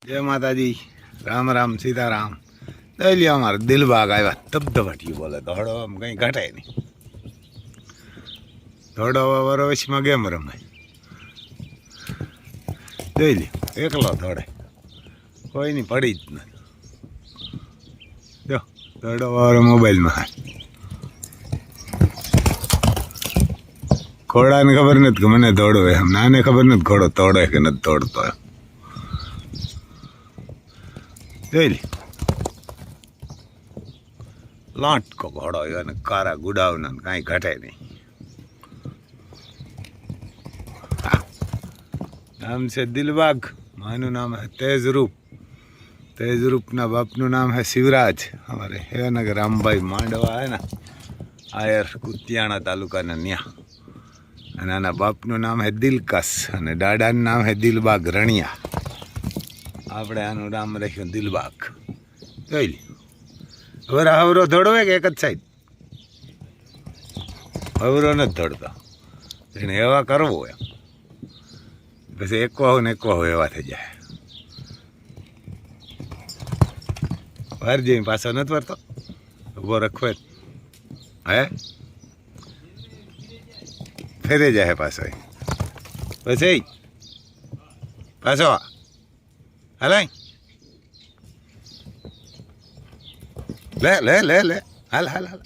जय माता जी। राम राम सीताराम। लिया हमारा दिल बाग आया धबधबाटी बोले दौड़ो हम कहीं घटे नहीं दौड़ो वरोश में गेम रमे જોઈ લે એકલો દોડે કોઈ નહીં પડી જ નથી જો દોડો વાળો મોબાઈલમાં ઘોડાને ખબર નથી કે મને દોડો એમ નાને ખબર નથી ઘોડો દોડે કે નથી દોડતો એમ જોઈ લે લાંટકો ઘોડો અને કારા ગુડાવના કાંઈ ઘટે નહીં नाम से दिलबाग मानु नाम है तेजरूप तेजरूपना बापनु नाम है शिवराज हमारे हेवनगर रामभाई मांडवा है ना आयर कुतियाणा तालुका न्या आना बापनु नाम है दिलकश अने दादानु नाम है दिलबाग रणिया आपणे आनु नाम राख्युं दिलबाग જોઈ લે હવે હવરો દોડવે કે એક જ સાઈડ હવરો નથી દોડતો એને એવા કરવો એમ પછી એકવા ને એકવા એવા થઈ જાય બહાર જઈને પાછો નથી વરતો ઊભો રખવે હે ફેરે જાય પાછો પછી પાછો હાલ લે લે લે લે હાલ હાલ હાલ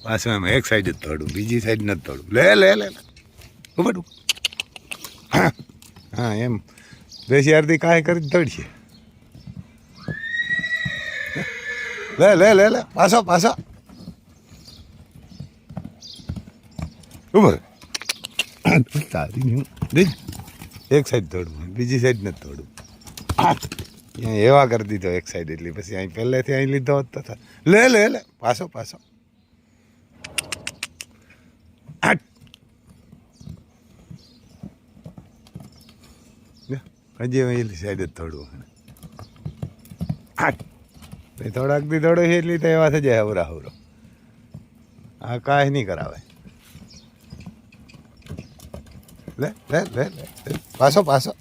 પાછું એમ એક સાઈડ જ દોડું બીજી સાઈડ નથી દોડું લે લે લે ઉભા હા એમ બેસી આરતી કાંઈ કરી દોડીએ લે લે લે લે પાછો પાછો ઉભર તારી એક સાઈડ દોડવું બીજી સાઈડ નથી દોડવું અહીંયા એવા કરી દીધો એક સાઈડ એટલી પછી અહીં પહેલેથી અહીં લીધો હોત તો લે લે લે પાછો પાછો હજી એલી સાઈડ જ થોડું થોડાક દી થોડો એટલી તો એવા થઈ જાય હવરા હવરો આ કાંઈ નહીં કરાવે લે લે લે લે પાછો પાછો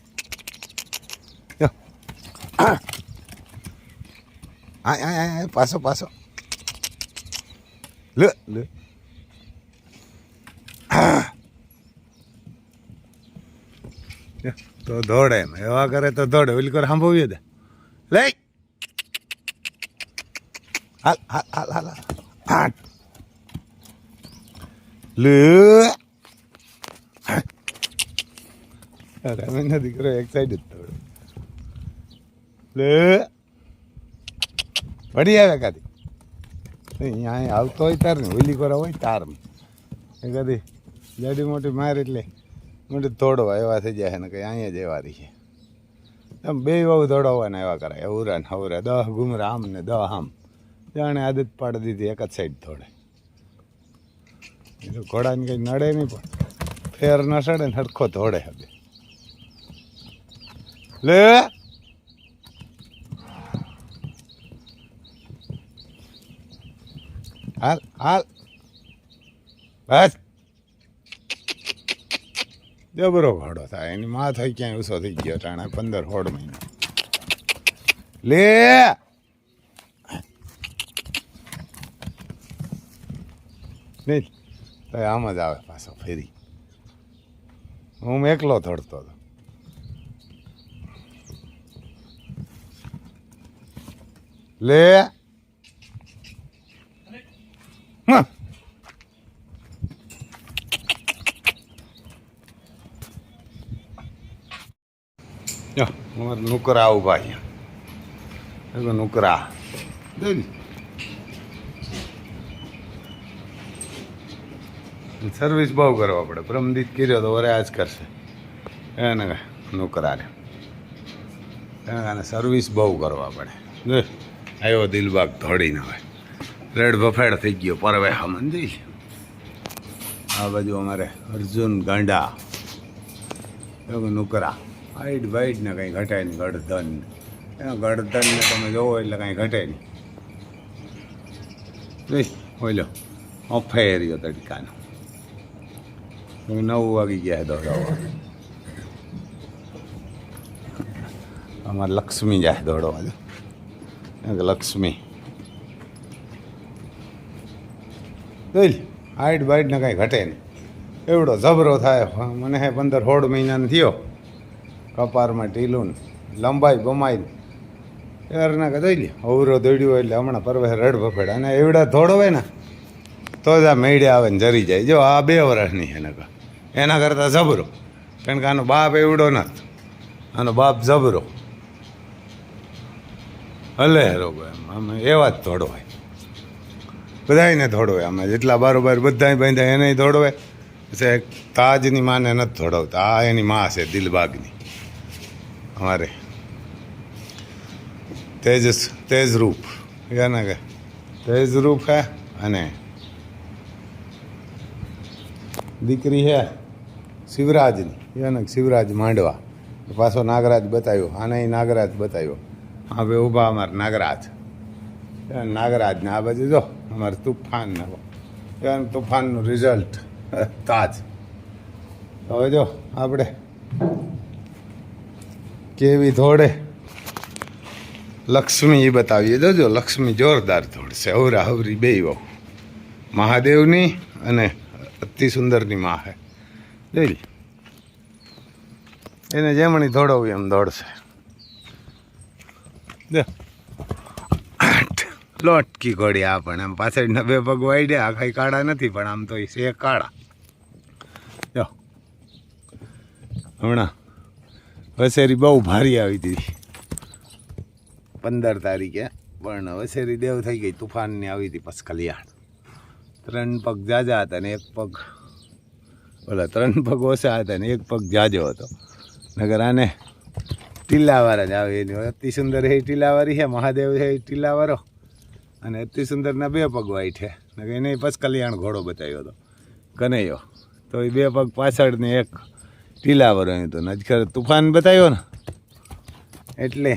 પાછો પાછો લે લે તો દોડે એમ એવા કરે તો દોડે ઓલી કરે સાંભળીએ દે લે હાલ હાલ હાલ હાલ હાલ લે અરે મેં દીકરો એક સાઈડ જ દોડે લે પડી આવે કાદી અહીંયા આવતો હોય તાર ને ઓલી કરે હોય તાર એ કદી જાડી મોટી માર એટલે મોટી દોડવા એવા થઈ જાય ને કંઈ અહીંયા જ એવા રહીએ એમ બે બહુ દોડવાના એવા કરાય હવરા ને હવરા 10 ઘૂમરા આમ ને 10 આમ જાણે આદત પાડી દીધી એક જ સાઈડ દોડે એ તો ઘોડાને કંઈ નડે નહીં પણ ફેર ન સડે ને હરખો દોડે હવે લે હાલ હાલ બસ જબરો ઘોડો થાય એની માં થઈ ક્યાંય ઊંચો થઈ ગયો ટાણા 15-16 મહિના લે નહીં તો આમ જ આવે પાછો ફેરી હું એકલો દોડતો હતો લે અમારે નુકરા ઉભા અહીંયા નુકરા સર્વિસ બહુ કરવા પડે બ્રહ્મદીત કર્યો તો વરે આજ કરશે એને નુકરા એને સર્વિસ બહુ કરવા પડે આવ્યો દિલબાગ દોડીને હવે રેડ બફેડ થઈ ગયો પરવે સમજી આ બાજુ અમારે અર્જુન ગાંડા એવું નુકરા હાઈટ વાઈટ ને કંઈ ઘટે નહીં ગળધન એના ગળધનને તમે જોવો એટલે કાંઈ ઘટે નહીં ઓલો અફેર્યો તડકાનો 9 વાગી ગયા દોડાવવા અમારે લક્ષ્મી જાય દોડવા જો લક્ષ્મી જોઈ હાઈટ બાઈટને કાંઈ ઘટે નહીં એવડો જબરો થાય મને હે 15-16 મહિનાનો થયો કપારમાં ઢીલું લંબાઈ બમાઈ એરના કે જોઈ લે અવરો દોડ્યો એટલે હમણાં પરવે રડ ભફેડ અને એવડા દોડવે ને તો જ આ મેળે આવે ને જરી જાય જો આ 2 વર્ષની એના કરતાં જબરો કારણ કે આનો બાપ એવડો નથી આનો બાપ જબરો હલે રોગ એમ અમે એવા જ દોડવાય બધાને દોડવે અમે જેટલા બારોબાર બધાય બાંધ્યા એને દોડવે પછી તાજની માને નથી દોડવતા આ એની માં છે દિલબાગની અમારે તેજરૂપ એને કે તેજરૂપ હે અને દીકરી હે શિવરાજની એને શિવરાજ માંડવા પાછો નાગરાજ બતાવ્યો આને નાગરાજ બતાવ્યો હવે ઊભા અમારે નાગરાજ નાગરાજ ને આ બાજુ જો અમારે તુફાન તુફાનનું રિઝલ્ટ તાજ હવે જો આપણે કેવી દોડે લક્ષ્મી એ બતાવીએ જોજો લક્ષ્મી જોરદાર દોડશે અવરા અવરી બે મહાદેવની અને અતિ સુંદરની માં હે જોઈ એને જેમણી દોડવી એમ દોડશે લોટકી ઘોડી આ પણ આમ પાછળના 2 પગ વાઈડ્યા આખા કાળા નથી પણ આમ તો છે કાળા જો હમણાં વસેરી બહુ ભારી આવી હતી 15 તારીખે પણ વસેરી દેવ થઈ ગઈ તુફાનની આવી હતી પસકલિયાણ 3 પગ જાજા હતા ને 1 પગ ઓલા 3 પગ ઓછા હતા ને 1 પગ જાજો હતો નગર આને ટીલાવાળા જ આવે એની અતિ સુંદર એ ટીલાવાળી છે મહાદેવ છે એ ટીલાવાળો અને અતિ સુંદરના 2 પગ વાઈટ છે એને પસકલિયાણ ઘોડો બતાવ્યો હતો કનૈયો તો એ 2 પગ પાછળ ને 1 ટીલાવાળો તો નજકર તુફાન બતાવ્યો ને એટલે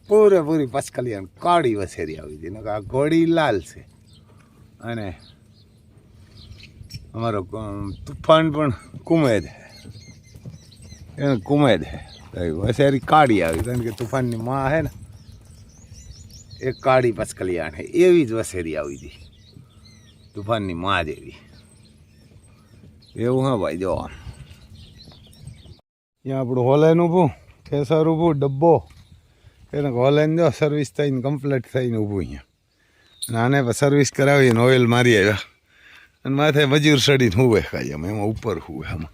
પૂરેપૂરી પસકલિયાણ કાળી વસેરી આવી હતી આ ઘોડી લાલ છે અને અમારો તુફાન પણ કુમેદ એને કુમેદ છે વસેરી કાળી આવી કારણ કે તુફાનની માં હે ને એક કાળી પસકલિયાણ છે એવી જ વસેરી આવી હતી તુફાનની માં જેવી એવું હા ભાઈ જો અહીંયા આપણું હોલેન ઊભું ઠેસર ઊભું ડબ્બો એને હોલેન જો સર્વિસ થઈને કમ્પ્લીટ થઈને ઊભું અહીંયા અને આને સર્વિસ કરાવીને ઓઇલ મારી આવ્યા અને માથે મજૂર સડીને હુવે કાંઈ એમાં ઉપર હુવે આમાં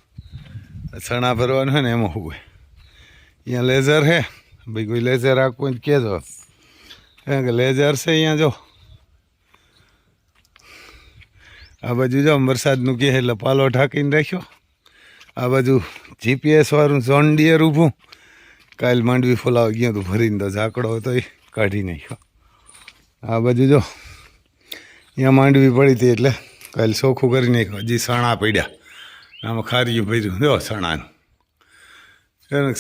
ચણા ભરવાનું હોય ને એમાં હુવે અહીંયા લેઝર હે ભાઈ કોઈ લેઝર આખું જ કહેજો કારણ કે લેઝર છે અહીંયા જો આ બાજુ જો વરસાદનું કહે એટલે પાલો ઢાંકીને રાખ્યો આ બાજુ જીપીએસ વાળું ઝોન ડિયર ઊભું કાલ માંડવી ફોલાવા ગયો તો ભરીને તો ઝાકડો હતો એ કાઢી નાખ્યો આ બાજુ જો અહીંયા માંડવી પડી હતી એટલે કાલ ચોખ્ખું કરી નાખ્યો હજી સણા પડ્યા આમાં ખારીયું ભર્યું જો સણાનું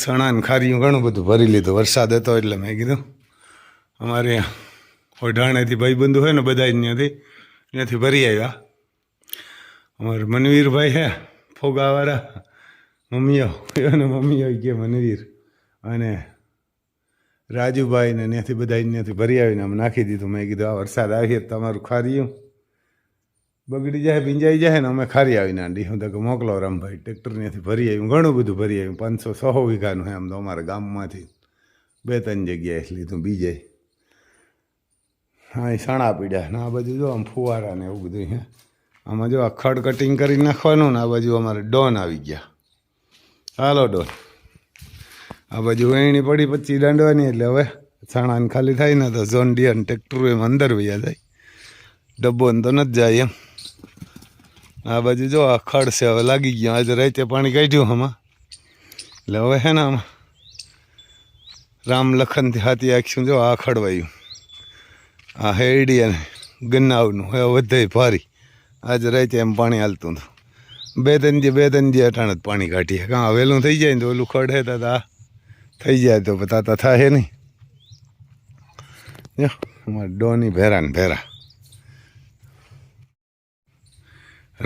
સણાનું ખારીયું ઘણું બધું ભરી લીધું વરસાદ હતો એટલે મેં કીધું અમારે ઓઢાણેથી ભાઈબંધુ હોય ને બધા ત્યાંથી ભરી આવ્યા અમારે મનવીરભાઈ હે ફોગાવાળા મમ્મીઓ અને મમ્મીઓ કે મનવીર અને રાજુભાઈ ને ત્યાંથી બધા ત્યાંથી ભરી આવીને અમે નાખી દીધું મેં કીધું આ વરસાદ આવીએ તમારું ખારીયું બગડી જાય ભીંજાઈ જાય ને અમે ખારી આવીને આંડી હું તો કે મોકલો રામભાઈ ટ્રેક્ટર ત્યાંથી ભરી આવ્યું ઘણું બધું ભરી આવ્યું 500-600 વીઘાનું હે આમ તો અમારા ગામમાંથી 2-3 જગ્યાએ લીધું બીજે હા એ સણા પીડ્યા ને આ બાજુ જો આમ ફુવારા ને એવું બધું હે આમાં જો આ ખડ કટિંગ કરી નાખવાનું ને આ બાજુ અમારે ડોન આવી ગયા હાલો ડોન આ બાજુ વહેણી પડી 25 દાંડવાની એટલે હવે સણાને ખાલી થાય ને તો ઝોન ડિયર ટ્રેક્ટર એમ અંદર વયા જાય ડબ્બો ને તો નથી જાય એમ આ બાજુ જો આ ખડ છે હવે લાગી ગયો આજે રાતે પાણી કાઢ્યું આમાં એટલે હવે હે ને આમાં રામ લખનથી હાથી આખ્યું જો આ ખડવાયું આ હેરડી અને ગન્નાવનું હવે વધે ભારી આજે રાતે એમ પાણી હાલતું હતું 2-3 દી અટાણે જ પાણી કાઢીએ કાં વહેલું થઈ જાય ને તો ઓલું ખડ હે તો આ થઈ જાય તો તાતા થાય નહીં જો અમારે ડોની ભેરા ને ભેરા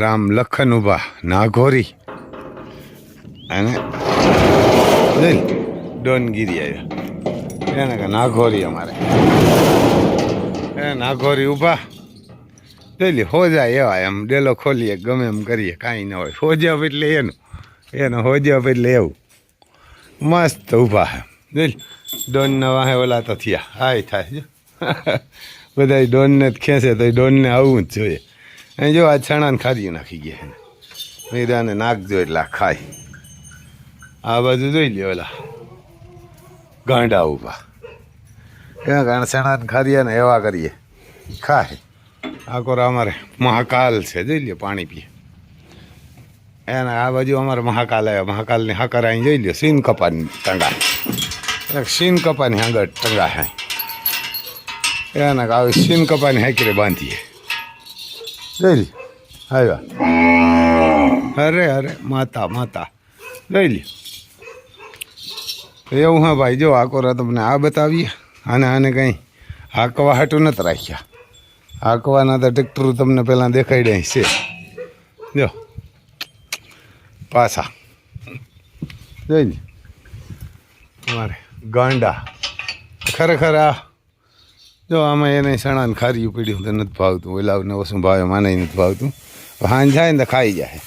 રામ લખન ઉભા નાઘોરી અને ડોનગીરી આવ્યા એને કે નાઘોરી અમારે એ નાઘોરી ઊભા જોઈ હોજા એવા એમ ડેલો ખોલીએ ગમે એમ કરીએ કાંઈ ન હોય હોજબ એટલે એનું હોજબ એટલે એવું મસ્ત ઊભા હે જોઈ ડોનના વાહે ઓલા તો થયા હાય થાય જો બધા ડોનને જ ખેંચે તો ડોનને આવવું જ જોઈએ અહીં જો આ છણાને ખારીયું નાખી ગયા એને મીરાને નાખજો એટલે આ ખાય આ બાજુ જોઈ લે ઓલા ગાંડા ઊભા એના કારણે છણાને ખારીયાને એવા કરીએ ખાય આ કોરા અમારે મહાકાલ છે જોઈ લે પાણી પીએ એના આ બાજુ અમારે મહાકાલ આવ્યા મહાકાલની હાકર અહીં જોઈ લ્યો સીન કપાની ટંગા એક સીન કપાની આગળ ટંગા હે એના આવી સીન કપાની હાકરે બાંધીએ જોઈ લે આવ્યા અરે અરે માતા માતા જોઈ લ્યો એવું હા ભાઈ જો આ કોરા તમને આ બતાવીએ આને કંઈ હાંકવા હાટું નથી રાખ્યા હાંકવાના તો ટ્રેક્ટરો તમને પહેલાં દેખાડ્યા છે જો પાછા જોઈ ને અમારે ગાંડા ખરેખર આ જો આમાં એને સણાને ખારીયું પીડ્યું તો નથી ભાવતું ઓલાવને ઓછું ભાવે માને નથી ભાવતું હાંજ જાય ને તો ખાઈ જાય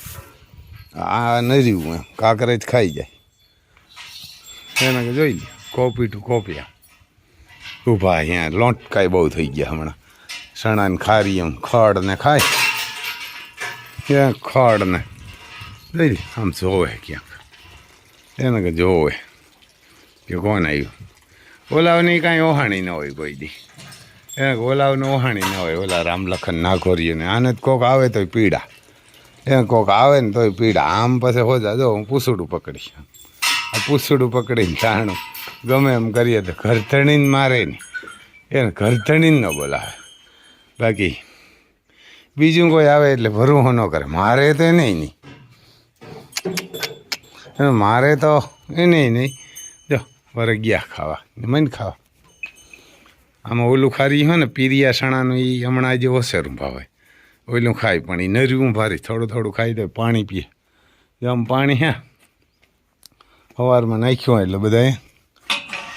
આ નર્યું એમ કાંકરેજ ખાઈ જાય એને કે જોઈ લે કોપી ટુ કોપિયા ઊભા અહીંયા લોટકાઈ બહુ થઈ ગયા હમણાં સણાને ખારી એમ ખડ ને ખાય ક્યાં ખડ ને જોઈ લે આમ જોવે ક્યાંક એને કે જોવે કે કોણ આવ્યું ઓલાવની કાંઈ ઓહાણી ન હોય કોઈ દી એને ઓલાવને ઓહાણી ન હોય ઓલા રામલખન નાઘોરીએ ને આને જ કોક આવે તોય પીડા એને કોક આવે ને તોય પીડા આમ પછી હોજા જો હું પૂસડું પકડી આ પૂસડું પકડીને ચાણું ગમે એમ કરીએ તો ઘરધણીને મારે ને એને ઘરધણીને ન બોલાવે બાકી બીજું કોઈ આવે એટલે ભરવું ન કરે મારે તો નહીં મારે તો એ નહીં જો વરે ગયા ખાવા મને ખાવા આમાં ઓલું ખારી હોય ને પીરિયા સણાનું એ હમણાં જે ઓસેરું ભાવે ઓલું ખાય પણ એ નર્યું ભારી થોડું થોડું ખાઈ દે પાણી પીએ આમ પાણી હે સવારમાં નાખ્યું એટલે બધાએ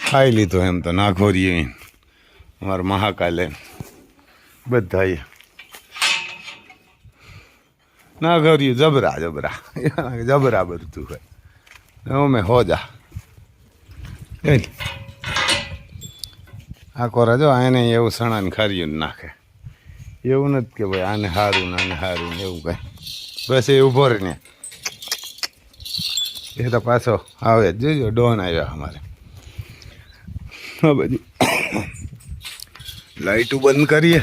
ખાઈ લીધું એમ તો નાઘોરીએ અમારા મહાકાલે બધાએ નાઘોરીયું જબરા જબરા જબરા બધું હોય અમે હોજા આ કોરા જો આને એવું સણાને ખારીયું નાખે એવું નથી કે ભાઈ આને સારું ને એવું કંઈ બસ એ ઊભો રહે ને એ તો પાછો આવે જ જોજો ડોન આવ્યા અમારે આ બાજુ લાઇટું બંધ કરીએ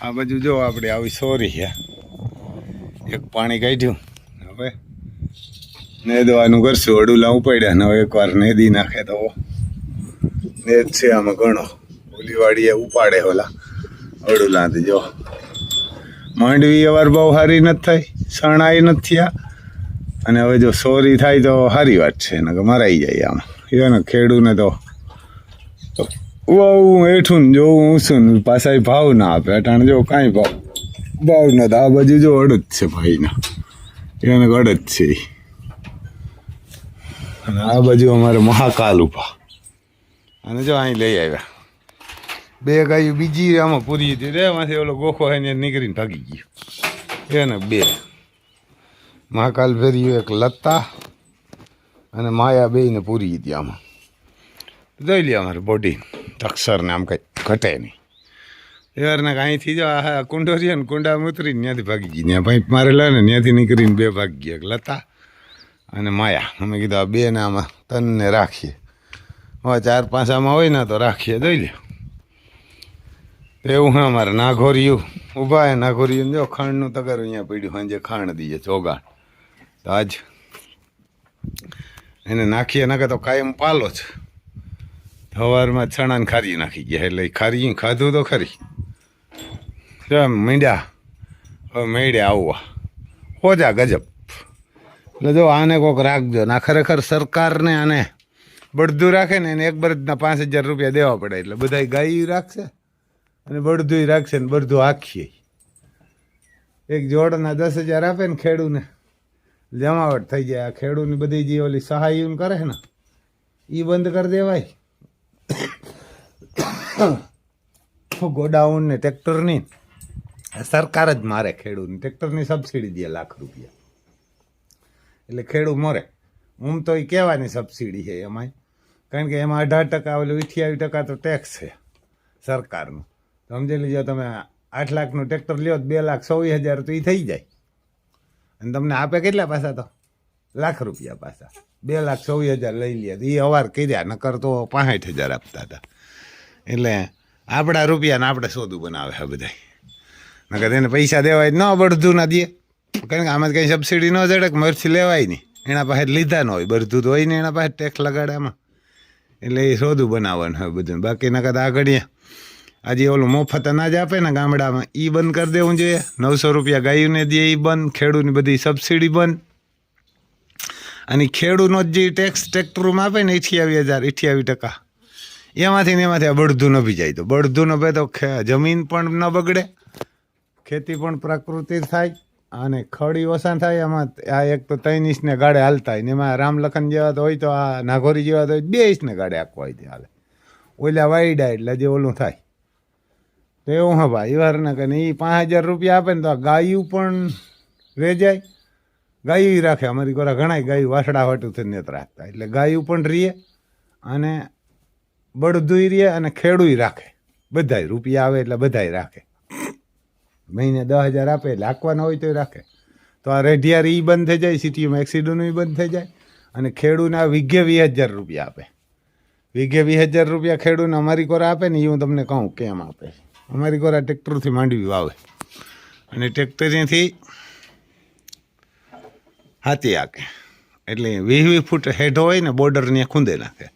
આ બાજુ જો આપણે આવી સોરી છે એક પાણી કાઢ્યું હવે નેદવાનું કરશું અડુલા ઉપાડ્યા ને હવે એકવાર નેદી નાખે તો નેદ છે આમાં ઘણો ઓલી વાડીએ ઉપાડે ઓલા અડુલાથી જો માંડવી અવાર બહુ સારી નથી થઈ શણાઈ નથી થયા અને હવે જો સોરી થાય તો સારી વાત છે ને કે મરાઈ જાય આમાં એને ખેડૂને તો હું હેઠું ને જોવું ઊંચું ને પાછા ભાવ ના આપે અટાણે જો કાંઈ ભાવ નથી આ બાજુ જો અડદ છે ભાઈના એને અડદ છે અને આ બાજુ અમારે મહાકાલ ઊભા અને જો અહીં લઈ આવ્યા બે ગાયું બીજી આમાં પૂરી હતી રે એમાંથી ઓલો ગોખો એને નીકળીને ભાગી ગયો એને બે મહાકાલ ફેર્યું એક લતા અને માયા બેયને પૂરી હતી આમાં જોઈ લે અમારે બોડી અક્ષરને આમ કંઈ ઘટે નહીં એવારને અહીંથી જો આ કુંડો રહ્યો ને કુંડામાં ઉતરીને ત્યાંથી ભાગી ગઈ ત્યાં પાઇપ મારેલા ને ત્યાંથી નીકળીને બે ભાગી ગયા એક લતા અને માયા અમે કીધું આ બેને આમાં તનને રાખીએ હવે 4-5 આમાં હોય ને તો રાખીએ જોઈ લે એવું હા અમારે નાઘોરિયું ઊભા હે નાઘોરિયું જો ખાંડનું તગાર અહીંયા પડ્યું સાંજે ખાંડ દઈએ ચોગાણ તો આજ એને નાખીએ નાખે તો કાયમ પાલો છે સવારમાં ચણાને ખારી નાખી ગયા એટલે ખારી ખાધું તો ખરી જો મીંડ્યા હવે મેળે આવવા હોજા ગજબ એટલે જો આને કોક રાખજો ના ખરેખર સરકારને આને બળદું રાખે ને એને એક બળદના 5,000 રૂપિયા દેવા પડે એટલે બધા ગાય રાખશે અને બળદું રાખશે ને બળદું આખીએ એક જોડના 10,000 આપે ને ખેડૂને જમાવટ થઈ જાય આ ખેડૂની બધી જે ઓલી સહાય કરે ને એ બંધ કરી દેવાય ગોડાઉન ને ટ્રેક્ટરની સરકાર જ મારે ખેડૂતને. ટ્રેક્ટરની સબસિડી દે ₹1,00,000, એટલે ખેડૂત મરે. તો એ કહેવાની સબસિડી છે એમાંય, કારણ કે એમાં 18% ઓલું 28% તો ટેક્સ છે સરકારનું. તો સમજી લીજો તમે 8 લાખનું ટ્રેક્ટર લ્યો તો ₹2,24,000 તો એ થઈ જાય. અને તમને આપે કેટલા પાછા? તો ₹1,00,000 પાછા. ₹2,24,000 લઈ લે તો એ અવાર કર્યા, નકર તો 65,000 આપતા હતા. એટલે આપણા રૂપિયાને આપણે સોદું બનાવે છે બધા. નકર એને પૈસા દેવાય ન બળધું ના દે, કારણ કે આમાં કંઈ સબસિડી ન જડે કે મરથી લેવાય નહીં. એના પાસે લીધા ન હોય, બળધું તો હોય ને એના પાસે ટેક્સ લગાડે આમાં. એટલે એ સોદું બનાવવાનું હોય બધું. બાકી નકર આગળ આજે ઓલું મફત અનાજ આપે ને ગામડામાં, એ બંધ કરી દેવું જોઈએ. ₹900 ગાયોને દે એ બંધ, ખેડૂતની બધી સબસિડી બંધ. અને ખેડૂતનો જે ટેક્સ ટ્રેક્ટરમાં આપે ને 28% એમાંથી ને એમાંથી આ બળધું નભી જાય. તો બળધું નભે તો જમીન પણ ન બગડે, ખેતી પણ પ્રકૃતિ થાય અને ખડી ઓછા થાય. એમાં આ એક તો 3 ઇંચને ગાડે હાલતા હોય ને એમાં રામલખન જેવા તો હોય, તો આ નાઘોરી જેવા તો 2 ઇંચને ગાડે આખવા હોય હાલે. ઓલા વાયડા એટલે જે ઓલું થાય તો એવું. હા ભાઈ, વારના કે એ ₹5,000 આપે ને તો આ ગાયું પણ રહે જાય. ગાયું રાખે. અમારી કોરા ઘણા ગાયું વાસડા વાટું થઈને નથી રાખતા, એટલે ગાયું પણ રહે અને બળદુય રહે અને ખેડૂય રાખે. બધાય રૂપિયા આવે એટલે બધાય રાખે. મહિને 10,000 આપે એટલે હાંકવાના હોય તો રાખે. તો આ રેઢિયાર એ બંધ થઈ જાય, સિટીમાં એક્સિડન્ટનું બંધ થઈ જાય. અને ખેડૂને આ વીઘે ₹20,000 આપે. વીઘે ₹20,000 ખેડૂને અમારી કોરા આપે ને, એ હું તમને કહું કેમ આપે. અમારી કોરા ટ્રેક્ટરથી માંડવી વાવે અને ટ્રેક્ટરથી હાથી હાકે. એટલે 20 ફૂટ હેઠો હોય ને બોર્ડરને ખૂંદે નાખે.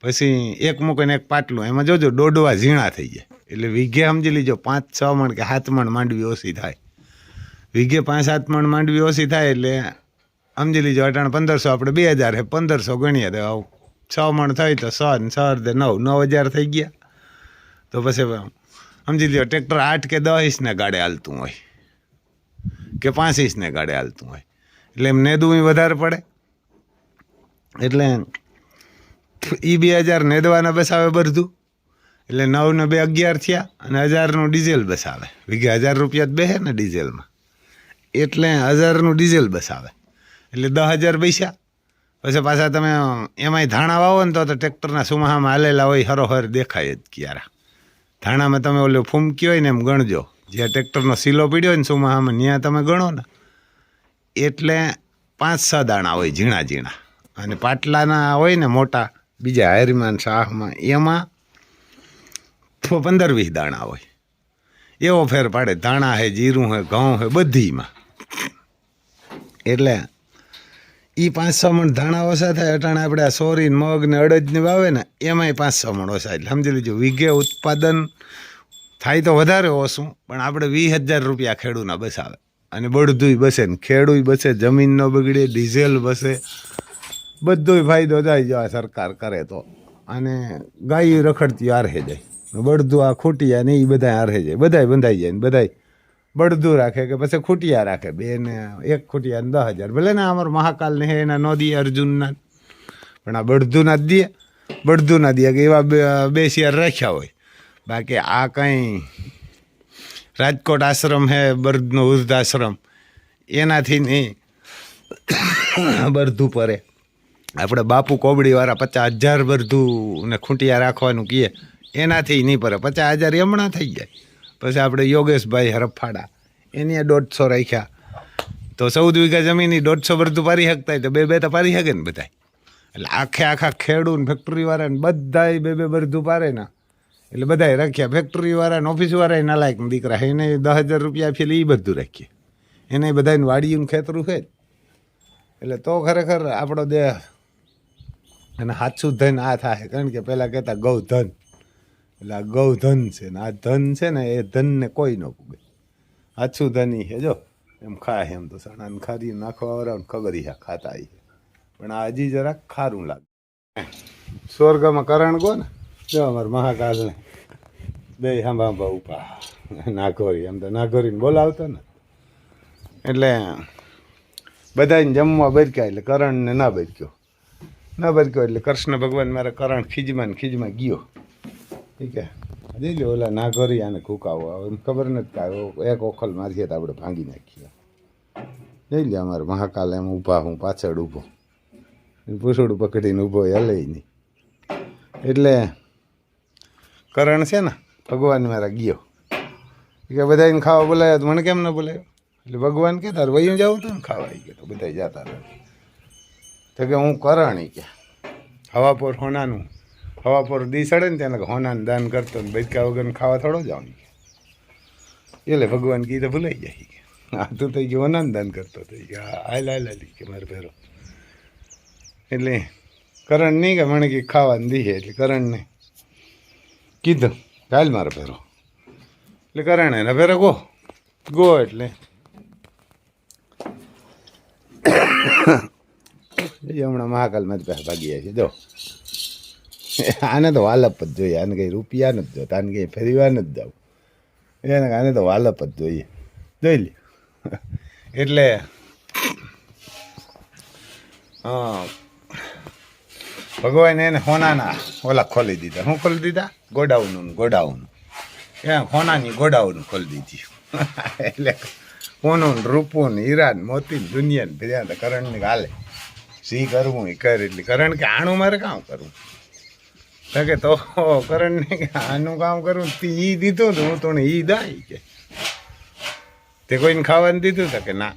પછી એક મૂકીને એક પાટલું, એમાં જોજો દોડવા ઝીણા થઈ જાય. એટલે વીઘે સમજી લીજો 5-6 મણ કે 7 મણ માંડવી ઓછી થાય. વીઘે 5-7 મણ માંડવી ઓછી થાય એટલે સમજી લીજો 1500, આપણે 2000 છે, 1500 ગણીએ તો 6 મણ થઈ તો 6 ને 6 9,000 થઈ ગયા. તો પછી સમજી લો ટ્રેક્ટર 8 કે 10 ઇંચને ગાડે હાલતું હોય કે 5 ઇંચને ગાડે હાલતું હોય, એટલે એમ નેદવું વધારે પડે. એટલે એ 2,000 નેદવાના બસાવે બરધું, એટલે 9 ને 2 11 થયા અને 1000નું ડીઝલ બસાવે. વીઘે ₹1,000 બેસે ને ડીઝલમાં, એટલે 1000નું ડીઝલ બસાવે. એટલે 10,000 પૈસા. પછી પાછા તમે એમાંય ધાણા વાવો ને તો ટ્રેક્ટરના સુમાહામાં હાલેલા હોય, હરોહર દેખાય જ ક્યારા. ધાણામાં તમે ઓલું ફૂમકી હોય ને એમ ગણજો, જ્યાં ટ્રેક્ટરનો સીલો પીડ્યો હોય ને સુમાહામાં ત્યાં તમે ગણો ને, એટલે 5-6 દાણા હોય ઝીણા ઝીણા. અને પાટલાના હોય ને મોટા બીજા હારીમાં શાહમાં, એમાં 15-20 દાણા હોય. એવો ફેર પાડે. ધાણા છે, જીરું છે, ઘઉં છે, બધીમાં. એટલે એ 5-6 મણ ધાણા ઓછા થાય. અટાણે આપણે આ સોરી મગ ને અડદને વાવે ને એમાંય 5-6 મણ ઓછા. એટલે સમજી લીજો વીઘે ઉત્પાદન થાય તો વધારે ઓછું, પણ આપણે ₹20,000 ખેડૂના બસાવે. અને બળદુય બસે ને ખેડૂય બસે, જમીન ન બગડે, ડીઝલ બસે, બધોય ફાયદો થાય જો આ સરકાર કરે તો. અને ગાય રખડતી આરહે જાય, બળદું આ ખૂટિયા ને એ બધા આરહે જાય, બધાય બંધાઈ જાય ને બધાય બળદું રાખે કે પછી ખૂટિયા રાખે. 2 ને 1 ખૂટિયા 10,000 ભલે ને અમારા મહાકાલ ને એના નો દે, અર્જુનના, પણ આ બળદુના જ દે. બળદુના દે કે એવા 2 શેર રાખ્યા હોય. બાકી આ કંઈ રાજકોટ આશ્રમ હે બળદનો વૃદ્ધાશ્રમ, એનાથી નહીં બળદું પરે. આપણે બાપુ કોબડીવાળા 50,000 બળદું ને ખૂંટિયા રાખવાનું કહીએ, એનાથી નહીં પરે. 50,000 હમણાં થઈ જાય. પછી આપણે યોગેશભાઈ હરફાડા, એને 150 રાખ્યા. તો 14 વીઘા જમીન 150 બળદું પારી શકતા તો 2 તો પારી શકે ને બધા. એટલે આખા ખેડૂત ફેક્ટરીવાળાને બધાય 2 બળદું પારે ને, એટલે બધાય રાખ્યા. ફેક્ટરીવાળાને ઓફિસવાળા નાલાયક દીકરા એને ₹10,000 આપીએ, એ બધું રાખીએ. એને બધાને વાડીયું ખેતરું છે. એટલે તો ખરેખર આપણો દેહ અને હાથું ધન આ થાય. કારણ કે પહેલાં કહેતા ગૌધન, એટલે આ ગૌધન છે ને આ ધન છે ને એ ધનને કોઈ ન પૂગે. હાથું ધની છે જો એમ ખાય, એમ તો સણાને ખારી નાખવા ખબર ખાતા છે, પણ આ હજી જરાક ખારું લાગે. સ્વર્ગમાં કરણ ગો ને જો અમારે મહાકાલને 2 હાંભા ઉપા નાઘોરી, એમ તો નાઘોરીને બોલાવતો ને, એટલે બધાને જમવા બરક્યા. એટલે કરણને ના બરક્યો. ના બરક્યો એટલે કૃષ્ણ ભગવાન મારા કરણ ખીજમાં ને ખીજમાં ગયો. ઠીક હે, જઈ લે ઓલા ના કરી આને કૂકાવો આવે એમ ખબર નથી કે એક ઓખલ મારીએ તો આપણે ભાંગી નાખીએ. જઈ લે અમારે મહાકાલ એમ ઊભા, હું પાછળ ઊભો, પૂછડું પકડીને ઊભો હલે નહીં. એટલે કરણ છે ને ભગવાન મારા ગયો કે બધાને ખાવા બોલાયો તો મને કેમ ન બોલાયો? એટલે ભગવાન કે તાર વયું જાવું હતું ને ખાવા આવી ગયો તો બધા જતા રહે. તો કે હું કરણ કે હવા પર હોનાનું હવા પર દી સડે ને તેને હોનાનું દાન કરતો ને બૈકા વગર ખાવા થોડો જાઉં. એટલે ભગવાન કી તો ભૂલાઈ જાય કે હા તું તો કે હોનાનું દાન કરતો હતો કે હાલ કે મારે ફેરો. એટલે કરણ નહીં કે મને કે ખાવાનું દીએ એટલે કરણને કીધું હાલ મારે ફેરો. એટલે કરણ એના ફેરો ગો એટલે હમણાં મહાકાલમાં જ પાસે ભાગી જાય છે. જો આને તો વાલપ જ જોઈએ, આને કંઈ રૂપિયા નથી જોતા, આને કંઈ ફેરવા નથી જવું, એને આને તો વાલપ જ જોઈએ. જોઈ લે એટલે ભગવાન એને હોનાના ઓલા ખોલી દીધા. શું ખોલી દીધા? ગોડાઉન એ હોનાની ગોડાઉન ખોલી દીધી. એટલે સોનું રૂપું હીરા મોતી દુનિયા ને ભેજા કરણને હાલે સી કરવું એ કર. એટલે કરણ કે આનું મારે કામ કરવું? તો કે તો કરણને કે આનું કામ કરવું એ દીધું તો હું તો એ દાય કે તે કોઈને ખાવાનું દીધું તો કે ના.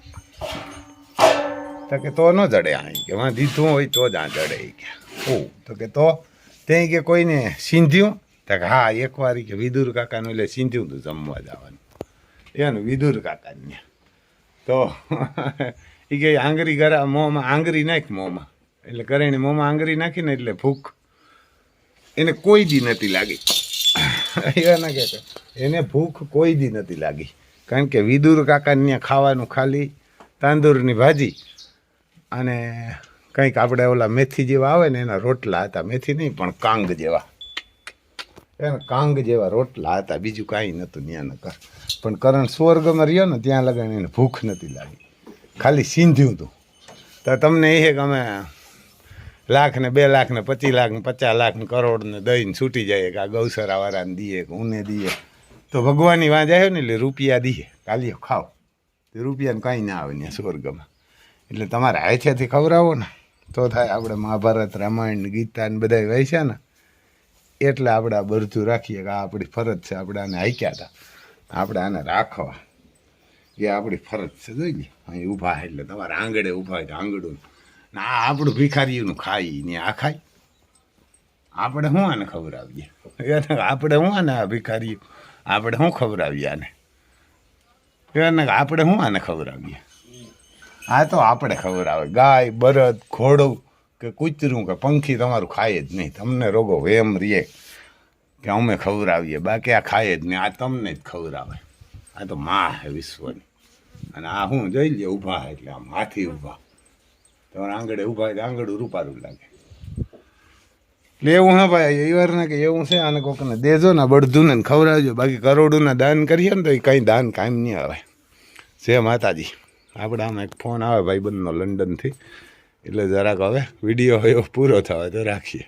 તો કે તો ન જડે અહીં કે વાં દીધું હોય તો જ આ જડે કે ઓ. તો કે તો તે કે કોઈને સીંધ્યું? તો કે હા એકવાર કે વિદુર કાકાનું એટલે સીંધ્યું હતું જમવા જવાનું એનું વિદુર કાકાને. તો એ કે આંગળી ગરા મોંમાં આંગળી નાખ મોંમાં. એટલે કરે મોંમાં આંગળી નાખીને એટલે ભૂખ એને કોઈ દી નથી લાગી. એના કે એને ભૂખ કોઈ દી નથી લાગી, કારણ કે વિદુર કાકાને ખાવાનું ખાલી તાંદુરની ભાજી અને કંઈક આપણે ઓલા મેથી જેવા આવે ને એના રોટલા હતા. મેથી નહીં પણ કાંગ જેવા, એના કાંગ જેવા રોટલા હતા, બીજું કાંઈ નહોતું ત્યાં કર. પણ કરણ સ્વર્ગમાં રહ્યો ને ત્યાં લગાને એને ભૂખ નથી લાગી, ખાલી સીંધ્યું હતું. તો તમને એ કે અમે 1,00,000 ને 2,00,000 ને 25,00,000 ને 50,00,000 ને કરોડ ને દઈને છૂટી જાય કે આ ગૌસરાવાળાને દઈએ કે ઊને દઈએ. તો ભગવાનની વાં જાય ને એટલે રૂપિયા દઈએ કાલીઓ ખાઓ, તો રૂપિયાને કાંઈ ના આવે ત્યાં સ્વર્ગમાં. એટલે તમારે હાથેથી ખવડાવો ને તો થાય. આપણે મહાભારત રામાયણ ગીતા ને બધા વાંચ્યા ને એટલે આપણે આ બધું રાખીએ કે આ આપણી ફરજ છે. આપણે આને હાંક્યા હતા, આપણે આને રાખવા એ આપણી ફરજ છે. જોઈ લે અહીં ઊભા એટલે તમારે આંગળે ઊભા હોય તો આંગળું ને આ આપણું ભિખારીનું ખાઈ ને આ ખાય. આપણે શું આને ખવડાવીએ? આપણે શું આને આ ભિખારી આપણે શું ખવડાવીએ આને? આપણે શું આને ખવડાવીએ? આ તો આપણે ખવડાવે. ગાય બળદ ઘોડું કે કૂતરું કે પંખી તમારું ખાય જ નહીં. તમને રોગો વેમ રીએ કે અમે ખવડાવીએ, બાકી આ ખાય જ નહીં. આ તમને જ ખવડાવે. આ તો માં હે વિશ્વની. અને આ હું જોઈ લે ઊભા એટલે આમ હાથી ઊભા, તમારે આંગળે ઊભા હોય તો આંગળું રૂપારું લાગે. એટલે એવું હા ભાઈ એ વાર ને કે એવું છે આને કોકને દેજો ને બળધું ને ખવડાવજો. બાકી કરોડોના દાન કરીએ ને તો એ કંઈ દાન કાયમ નહીં આવે. છે માતાજી. આપણે આમાં એક ફોન આવે ભાઈબંધનો લંડનથી, એટલે જરાક હવે વિડીયો પૂરો થવા તો રાખીએ.